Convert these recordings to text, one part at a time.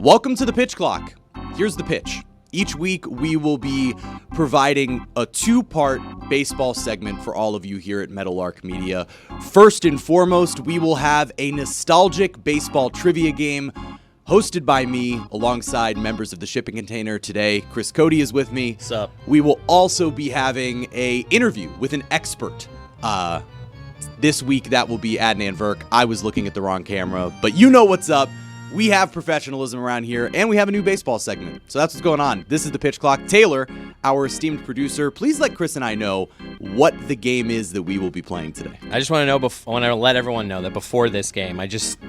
Welcome to the Pitch Clock. Here's the pitch. Each week, we will be providing a two-part baseball segment for all of you here at Meadowlark Media. First and foremost, we will have a nostalgic baseball trivia game hosted by me alongside members of the Shipping Container. Today, Chris Cote is with me. What's up? We will also be having an interview with an expert. This week, that will be Adnan Virk. I was looking at the wrong camera, but you know what's up. We have professionalism around here, and we have a new baseball segment. So that's what's going on. This is the Pitch Clock. Taylor, our esteemed producer, please let Chris and I know what the game is that we will be playing today. I just want to know, I want to let everyone know that before this game, I just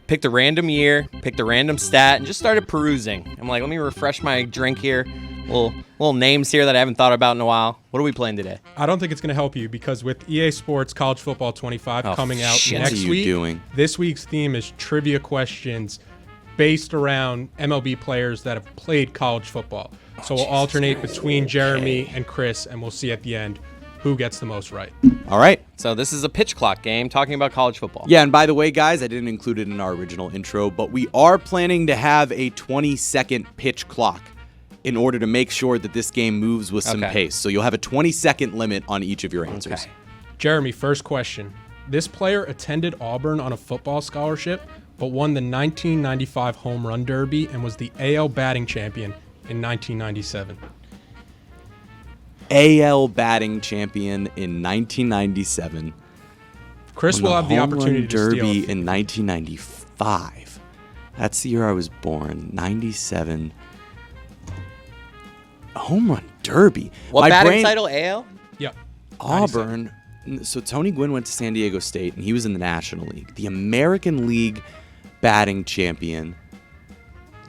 picked a random year, picked a random stat, and just started perusing. I'm like, let me refresh my drink here. Little names here that I haven't thought about in a while. What are we playing today? I don't think it's going to help you because with EA Sports College Football 25 coming out next week, this week's theme is trivia questions based around MLB players that have played college football. So we'll alternate between Jeremy and Chris, and we'll see at the end who gets the most right. All right. So this is a pitch clock game talking about college football. Yeah, and by the way, guys, I didn't include it in our original intro, but we are planning to have a 20-second pitch clock in order to make sure that this game moves with some pace. So you'll have a 20-second limit on each of your answers. Okay. Jeremy, first question. This player attended Auburn on a football scholarship, but won the 1995 Home Run Derby and was the AL batting champion in 1997. AL batting champion in 1997. Chris will have the opportunity to steal. Derby in 1995. That's the year I was born. 97. Home Run Derby. What batting title? AL? Yep. Auburn. So Tony Gwynn went to San Diego State, and he was in the National League. The American League batting champion.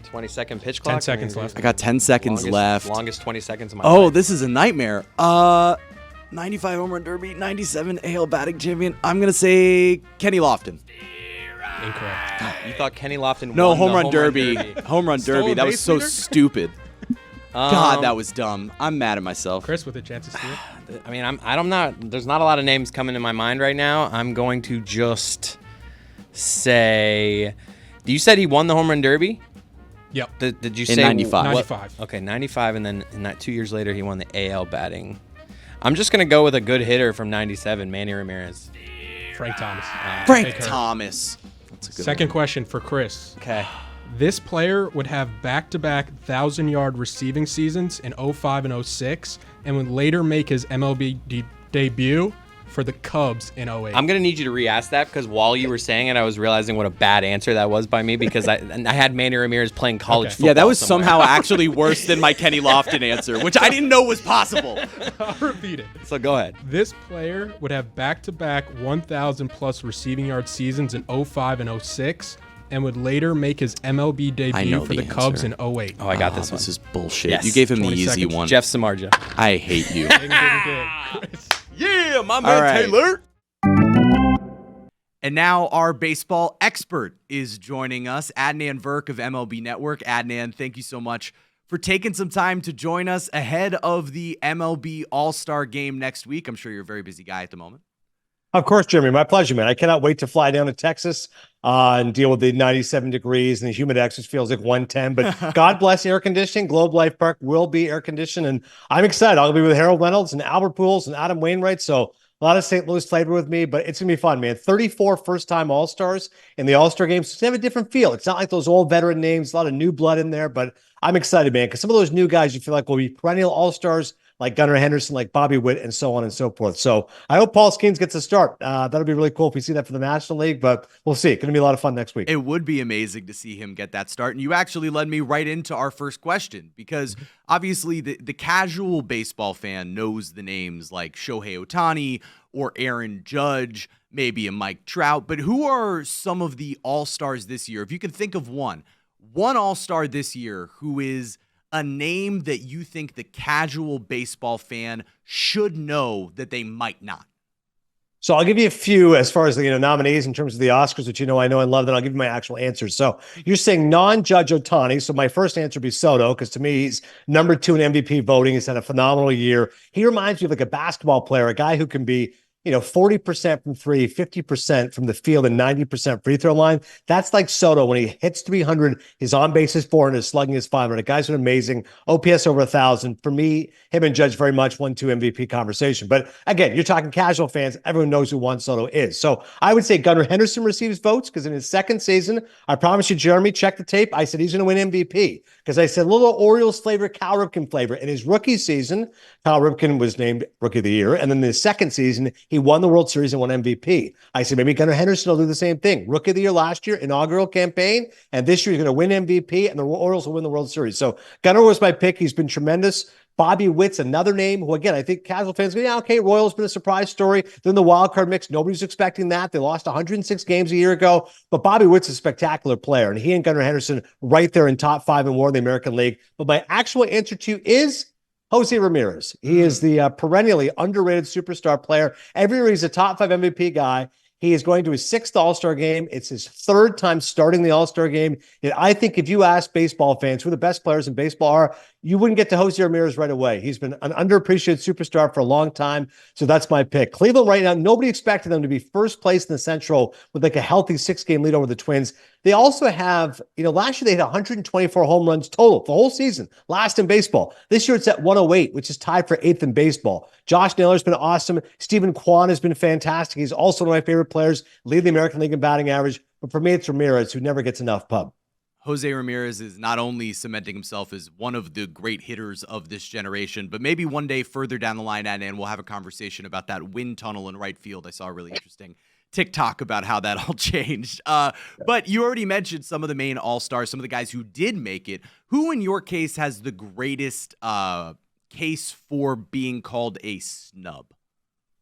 20-second pitch clock? 10 seconds left. I got 10 seconds left. Longest 20 seconds of my life. Oh, this is a nightmare. 95 Home Run Derby, 97 AL batting champion. I'm going to say Kenny Lofton. Incorrect. You thought Kenny Lofton won No, Home the Run Derby. Home Run Derby. That was so stupid. God, that was dumb. I'm mad at myself. Chris with a chance to steal. I mean, I'm not. There's not a lot of names coming to my mind right now. I'm going to just say. You said he won the Home Run Derby? Yep. Did you In say 95? 95. Okay, 95, and then 2 years later he won the AL batting. I'm just gonna go with a good hitter from 97, Manny Ramirez. Frank Thomas. Frank Thomas. That's a good Second question for Chris. Okay. This player would have back-to-back 1,000-yard receiving seasons in 05 and 06 and would later make his MLB debut for the Cubs in 08. I'm going to need you to re-ask that because while you were saying it, I was realizing what a bad answer that was by me because I had Manny Ramirez playing college football. Yeah, that was somewhere. somehow actually worse than my Kenny Lofton answer, which I didn't know was possible. I'll repeat it. So go ahead. This player would have back-to-back 1,000-plus receiving yard seasons in 05 and 06 and would later make his MLB debut for the Cubs in 08. Oh, I got this one. This is bullshit. Yes. You gave him the 20 easy seconds. one. Jeff Samardzija. I hate you. Chris. Yeah, my man, right. Taylor. And now our baseball expert is joining us, Adnan Virk of MLB Network. Adnan, thank you so much for taking some time to join us ahead of the MLB All-Star Game next week. I'm sure you're a very busy guy at the moment. Of course, Jeremy. My pleasure, man. I cannot wait to fly down to Texas and deal with the 97 degrees and the humidex, which feels like 110. But God bless air conditioning. Globe Life Park will be air conditioned. And I'm excited. I'll be with Harold Reynolds and Albert Pujols and Adam Wainwright. So a lot of St. Louis flavor with me, but it's going to be fun, man. 34 first-time All-Stars in the All-Star Games. It's going to have a different feel. It's not like those old veteran names, a lot of new blood in there, but I'm excited, man, because some of those new guys you feel like will be perennial All-Stars, like Gunnar Henderson, like Bobby Witt, and so on and so forth. So I hope Paul Skeens gets a start. That'll be really cool if we see that for the National League, but we'll see. It's going to be a lot of fun next week. It would be amazing to see him get that start. And you actually led me right into our first question because obviously the casual baseball fan knows the names like Shohei Ohtani or Aaron Judge, maybe a Mike Trout. But who are some of the All-Stars this year? If you can think of one All-Star this year who is a name that you think the casual baseball fan should know that they might not? So I'll give you a few as far as the nominees in terms of the Oscars, which I know and love. Then I'll give you my actual answers. So you're saying non-Judge Ohtani. So my first answer would be Soto, because to me he's number 2 in MVP voting. He's had a phenomenal year. He reminds me of like a basketball player, a guy who can be 40% from three, 50% from the field, and 90% free throw line. That's like Soto when he hits 300, his on base is 400, his slugging is 500. The guy's been amazing. OPS over 1,000. For me, him and Judge very much 1-2 MVP conversation. But again, you're talking casual fans. Everyone knows who Juan Soto is. So I would say Gunnar Henderson receives votes because in his second season, I promise you, Jeremy, check the tape. I said he's going to win MVP because I said a little Orioles flavor, Cal Ripken flavor. In his rookie season, Cal Ripken was named Rookie of the Year. And then in the second season, he won the World Series and won MVP. I said maybe Gunnar Henderson will do the same thing. Rookie of the Year last year, inaugural campaign. And this year he's going to win MVP and the Orioles will win the World Series. So Gunnar was my pick. He's been tremendous. Bobby Witt's another name who, again, I think casual fans go, yeah, okay, Royals been a surprise story. They're in the wild card mix. Nobody's expecting that. They lost 106 games a year ago. But Bobby Witt's a spectacular player. And he and Gunnar Henderson right there in top 5 and war in the American League. But my actual answer to you is Jose Ramirez. He is the perennially underrated superstar player. Every year he's a top 5 MVP guy. He is going to his 6th All-Star game. It's his 3rd time starting the All-Star game. And I think if you ask baseball fans who the best players in baseball are, you wouldn't get to Jose Ramirez right away. He's been an underappreciated superstar for a long time. So that's my pick. Cleveland right now, nobody expected them to be first place in the Central with like a healthy 6-game lead over the Twins. They also have, last year they hit 124 home runs total the whole season, last in baseball. This year it's at 108, which is tied for 8th in baseball. Josh Naylor's been awesome. Stephen Kwan has been fantastic. He's also one of my favorite players, lead the American League in batting average. But for me, it's Ramirez, who never gets enough pub. Jose Ramirez is not only cementing himself as one of the great hitters of this generation, but maybe one day further down the line, and we'll have a conversation about that wind tunnel in right field. I saw a really interesting TikTok about how that all changed. But you already mentioned some of the main all-stars, some of the guys who did make it. Who, in your case, has the greatest case for being called a snub?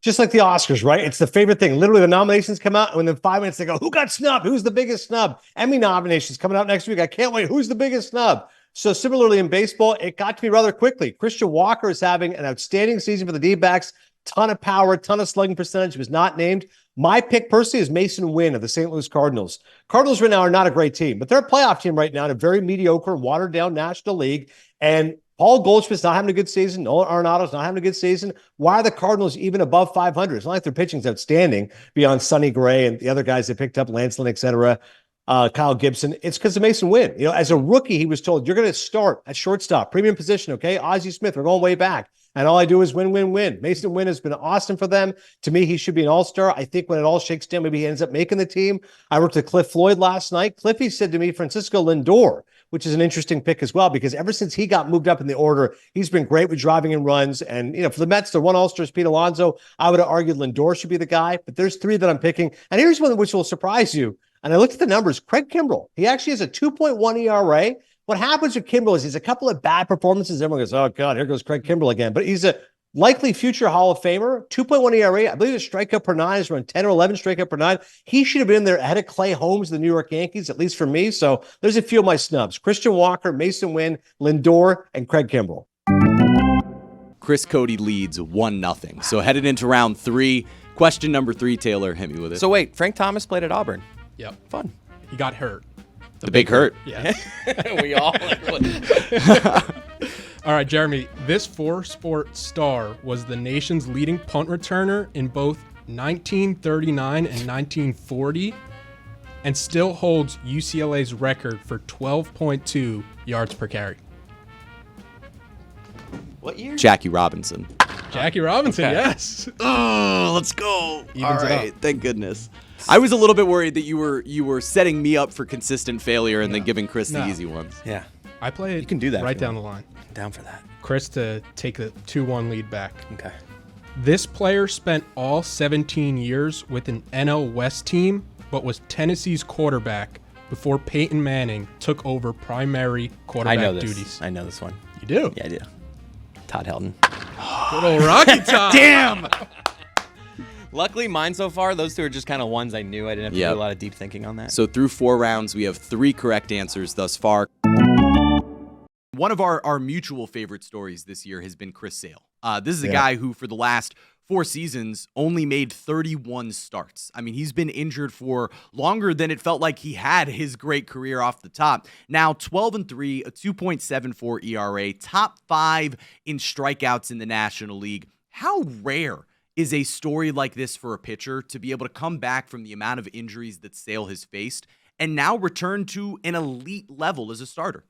Just like the Oscars, right? It's the favorite thing. Literally, the nominations come out, and within 5 minutes, they go, who got snubbed? Who's the biggest snub? Emmy nominations coming out next week. I can't wait. Who's the biggest snub? So similarly in baseball, it got to me rather quickly. Christian Walker is having an outstanding season for the D-backs. Ton of power, ton of slugging percentage. Was not named. My pick personally is Mason Wynn of the St. Louis Cardinals. Cardinals right now are not a great team, but they're a playoff team right now in a very mediocre, watered-down National League. And Paul Goldschmidt's not having a good season. Nolan Arenado's not having a good season. Why are the Cardinals even above 500? It's not like their pitching's outstanding beyond Sonny Gray and the other guys they picked up, Lance Lynn, et cetera, Kyle Gibson. It's because of Mason Wynn. As a rookie, he was told, you're going to start at shortstop, premium position, okay? Ozzie Smith, we're going way back. And all I do is win, win, win. Mason Wynn has been awesome for them. To me, he should be an all-star. I think when it all shakes down, maybe he ends up making the team. I worked with Cliff Floyd last night. Cliffy said to me, Francisco Lindor, which is an interesting pick as well, because ever since he got moved up in the order, he's been great with driving in runs. And, for the Mets, the one all-star is Pete Alonso. I would have argued Lindor should be the guy, but there's 3 that I'm picking. And here's one which will surprise you. And I looked at the numbers. Craig Kimbrell, he actually has a 2.1 ERA. What happens with Kimbrell is he's a couple of bad performances. Everyone goes, oh, God, here goes Craig Kimbrell again. But he's a likely future Hall of Famer, 2.1 ERA. I believe the strikeout per 9 is around 10 or 11 strikeout per 9. He should have been there ahead of Clay Holmes, the New York Yankees, at least for me. So there's a few of my snubs. Christian Walker, Mason Wynn, Lindor, and Craig Kimbrell. Chris Cote leads 1-0. So headed into round 3. Question number 3, Taylor, hit me with it. So wait, Frank Thomas played at Auburn. Yep. Fun. He got hurt. The big hurt. Yeah. We all. All right, Jeremy, this 4-sport star was the nation's leading punt returner in both 1939 and 1940 and still holds UCLA's record for 12.2 yards per carry. What year? Jackie Robinson. Jackie Robinson, Okay. yes. Oh, let's go. Evens All it right. up. Thank goodness. I was a little bit worried that you were setting me up for consistent failure and then giving Chris the easy ones. Yeah. I play it You can do that right if you down want. the line. I'm down for that. Chris to take the 2-1 lead back. Okay. This player spent all 17 years with an NL West team, but was Tennessee's quarterback before Peyton Manning took over primary quarterback I know this. duties. I know this one. You do? Yeah, I do. Todd Helton. Good old Rocky Top. Damn. Luckily, mine so far, those 2 are just kind of ones I knew. I didn't have to do a lot of deep thinking on that. So through 4 rounds, we have 3 correct answers thus far. One of our mutual favorite stories this year has been Chris Sale. This is a guy who, for the last 4 seasons, only made 31 starts. I mean, he's been injured for longer than it felt like he had his great career off the top. Now, 12-3, a 2.74 ERA, top 5 in strikeouts in the National League. How rare is a story like this for a pitcher to be able to come back from the amount of injuries that Sale has faced and now return to an elite level as a starter.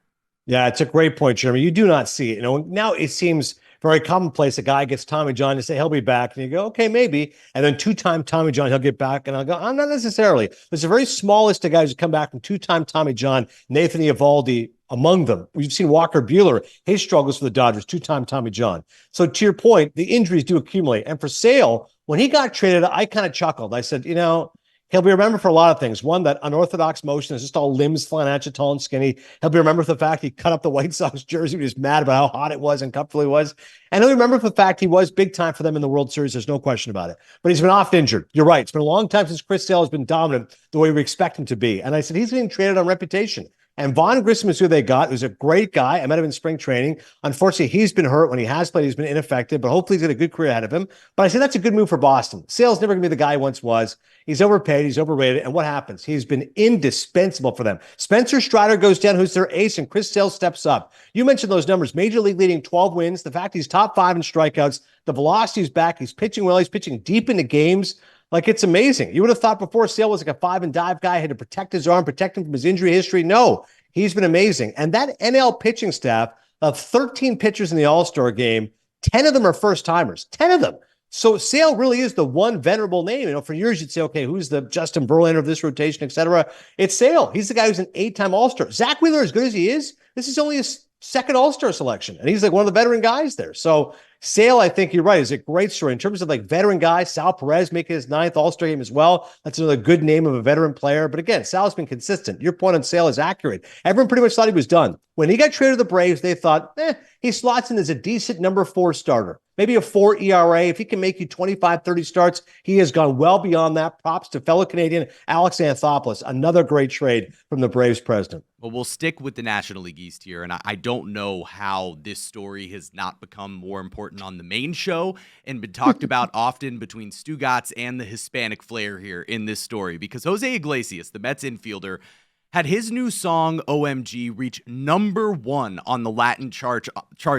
Yeah, it's a great point, Jeremy. You do not see it. Now it seems very commonplace. A guy gets Tommy John and say he'll be back, and you go, okay, maybe. And then 2-time Tommy John, he'll get back, and I'll go, not necessarily. There's a very small list of guys who come back from 2-time Tommy John, Nathan Eovaldi among them. We've seen Walker Buehler, his struggles for the Dodgers, 2-time Tommy John. So to your point, the injuries do accumulate. And for Sale, when he got traded, I kind of chuckled. I said, he'll be remembered for a lot of things. One, that unorthodox motion is just all limbs flying at you, tall and skinny. He'll be remembered for the fact he cut up the White Sox jersey. He was mad about how hot it was and comfortable he was. And he'll be remembered for the fact he was big time for them in the World Series. There's no question about it. But he's been oft injured. You're right. It's been a long time since Chris Sale has been dominant the way we expect him to be. And I said, he's being traded on reputation. And Vaughn Grissom is who they got. Who's a great guy. I met him in spring training. Unfortunately, he's been hurt. When he has played, he's been ineffective, but hopefully he's got a good career ahead of him. But I say that's a good move for Boston. Sale's never going to be the guy he once was. He's overpaid. He's overrated. And what happens? He's been indispensable for them. Spencer Strider goes down, who's their ace, and Chris Sale steps up. You mentioned those numbers. Major League leading 12 wins. The fact he's top 5 in strikeouts. The velocity's back. He's pitching well. He's pitching deep into games. Like, it's amazing. You would have thought before Sale was like a 5-and-dive guy, had to protect his arm, protect him from his injury history. No, he's been amazing. And that NL pitching staff of 13 pitchers in the All-Star game, 10 of them are first-timers. 10 of them. So Sale really is the one venerable name. For years you'd say, okay, who's the Justin Verlander of this rotation, et cetera? It's Sale. He's the guy who's an 8-time All-Star. Zach Wheeler, as good as he is, this is only his second All-Star selection. And he's like one of the veteran guys there. So Sale, I think you're right, is a great story. In terms of like veteran guys, Sal Perez making his 9th All-Star game as well. That's another good name of a veteran player. But again, Sal's been consistent. Your point on Sale is accurate. Everyone pretty much thought he was done. When he got traded to the Braves, they thought, he slots in as a decent number 4 starter. Maybe a 4 ERA. If he can make you 25, 30 starts, he has gone well beyond that. Props to fellow Canadian Alex Anthopoulos. Another great trade from the Braves president. Well, we'll stick with the National League East here, and I don't know how this story has not become more important on the main show and been talked about often between Stugotz and the Hispanic flair here in this story, because Jose Iglesias, the Mets infielder, had his new song, OMG, reach #1 on the Latin charts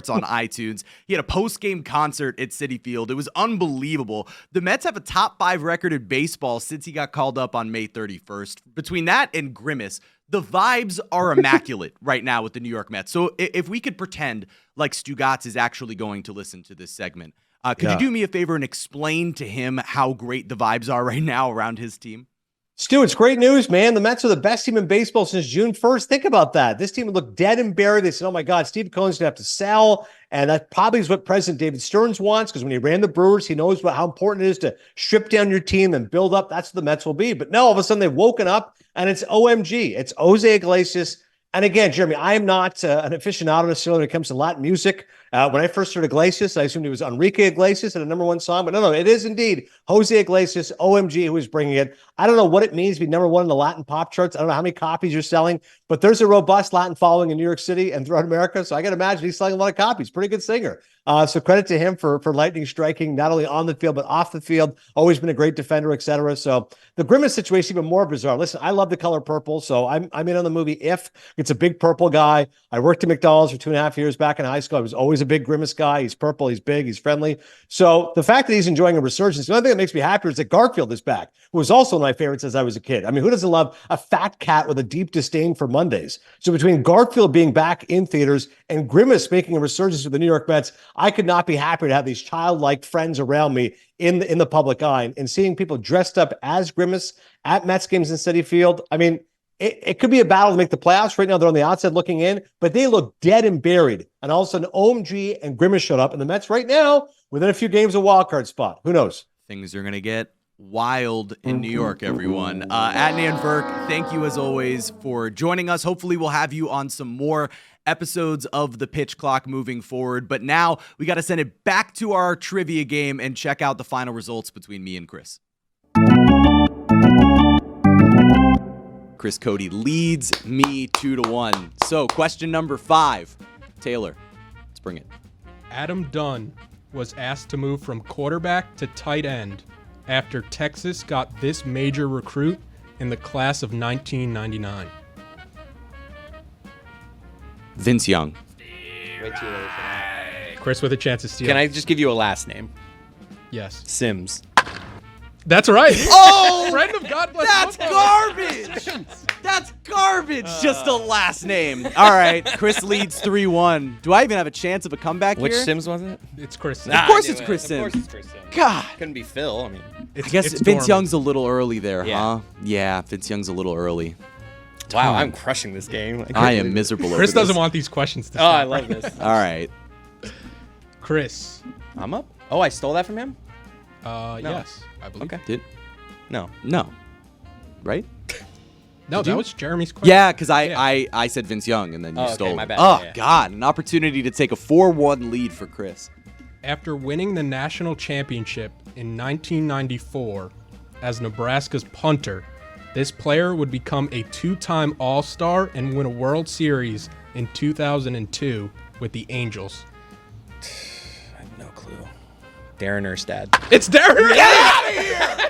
on iTunes. He had a post-game concert at Citi Field. It was unbelievable. The Mets have a top 5 record in baseball since he got called up on May 31st. Between that and Grimace, the vibes are immaculate right now with the New York Mets. So if we could pretend like Stugotz is actually going to listen to this segment, could you do me a favor and explain to him how great the vibes are right now around his team? Stu, it's great news, man. The Mets are the best team in baseball since June 1st. Think about that. This team looked dead and buried. They said, oh my God, Steve Cohen's going to have to sell. And that probably is what President David Stearns wants, because when he ran the Brewers, he knows how important it is to strip down your team and build up. That's what the Mets will be. But no, all of a sudden they've woken up and it's OMG. It's Jose Iglesias. And again, Jeremy, I am not an aficionado necessarily when it comes to Latin music. When I first heard Iglesias, I assumed it was Enrique Iglesias and a #1 song. But no, it is indeed Jose Iglesias, OMG, who is bringing it. I don't know what it means to be #1 in the Latin pop charts. I don't know how many copies you're selling, but there's a robust Latin following in New York City and throughout America. So I got to imagine he's selling a lot of copies. Pretty good singer. So credit to him for lightning striking, not only on the field, but off the field. Always been a great defender, et cetera. So the Grimace situation, even more bizarre. Listen, I love the color purple. So I'm in on the movie If. It's a big purple guy. I worked at McDonald's for 2.5 years back in high school. I was always a big Grimace guy. He's purple. He's big. He's friendly. So the fact that he's enjoying a resurgence, the only thing that makes me happier is that Garfield is back, who was also one of my favorites as I was a kid. I mean, who doesn't love a fat cat with a deep disdain for Mondays? So between Garfield being back in theaters and Grimace making a resurgence with the New York Mets, I could not be happier to have these childlike friends around me in the public eye, and seeing people dressed up as Grimace at Mets games in Citi Field. I mean, it could be a battle to make the playoffs. Right now, they're on the outside looking in, but they look dead and buried. And all of a sudden, OMG and Grimace showed up, and the Mets right now, within a few games, a wild card spot. Who knows? Things are going to get wild in New York, everyone. Adnan Virk, thank you as always for joining us. Hopefully, we'll have you on some more episodes of the Pitch Clock moving forward. But now we got to send it back to our trivia game and check out the final results between me and Chris. Chris Cote leads me 2-1. So question number 5. Taylor, let's bring it. Adam Dunn was asked to move from quarterback to tight end after Texas got this major recruit in the class of 1999. Vince Young. Way too late for that. Chris with a chance to steal. Can I just give you a last name? Yes. Sims. That's right. Oh, Friend of God Bless that's Football. garbage. That's garbage. Just a last name. All right, Chris leads 3-1. Do I even have a chance of a comeback Which here? Sims was it? It's Chris. Nah, Of course I knew it's it. Chris Of Sims. course it's Chris Sims. God. Couldn't be Phil. I mean, I guess it's Vince dormant. Young's a little early there, Yeah. huh? Yeah, Vince Young's a little early. wow, Tom. I'm crushing this game. I am miserable over Chris this. doesn't want these questions to Oh, stop. I love right? this. All right. Chris. I'm up. Oh, I stole that from him? Yes, I believe. Okay. No. No. Right? No, Did that you? was Jeremy's question. Yeah, because Yeah. I said Vince Young, and then you Oh, okay, stole my it. bad. Oh, Yeah. God. An opportunity to take a 4-1 lead for Chris. After winning the national championship in 1994 as Nebraska's punter, this player would become a 2-time All-Star and win a World Series in 2002 with the Angels. I have no clue. Darren Erstad. It's Darren. Get out of here!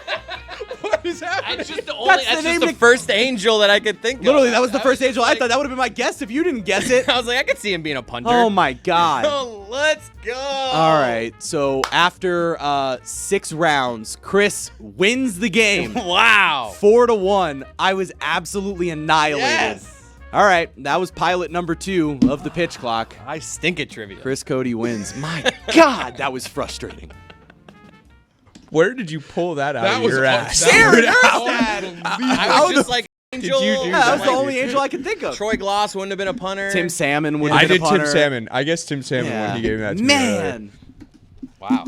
What is happening? That's just the That's the name that- first angel that I could think of. Literally, that was the first just angel. I like- thought that would have been my guess if you didn't guess it. I was like, I could see him being a punter. Oh, my God. Oh, let's go. All right, so after 6 rounds, Chris wins the game. Wow. 4-1. I was absolutely annihilated. Yes. All right, that was pilot number 2 of the pitch clock. I stink at trivia. Chris Cote wins. My God, that was frustrating. Where did you pull that out That of was your that ass? was Darren unbelievable. I was just like, angel. you do Yeah, that was that? the only angel I could think of. Troy Gloss wouldn't have been a punter. Tim Salmon would have I been did a punter. Tim Salmon. I guess Tim Salmon when he gave that to me. Man. Wow.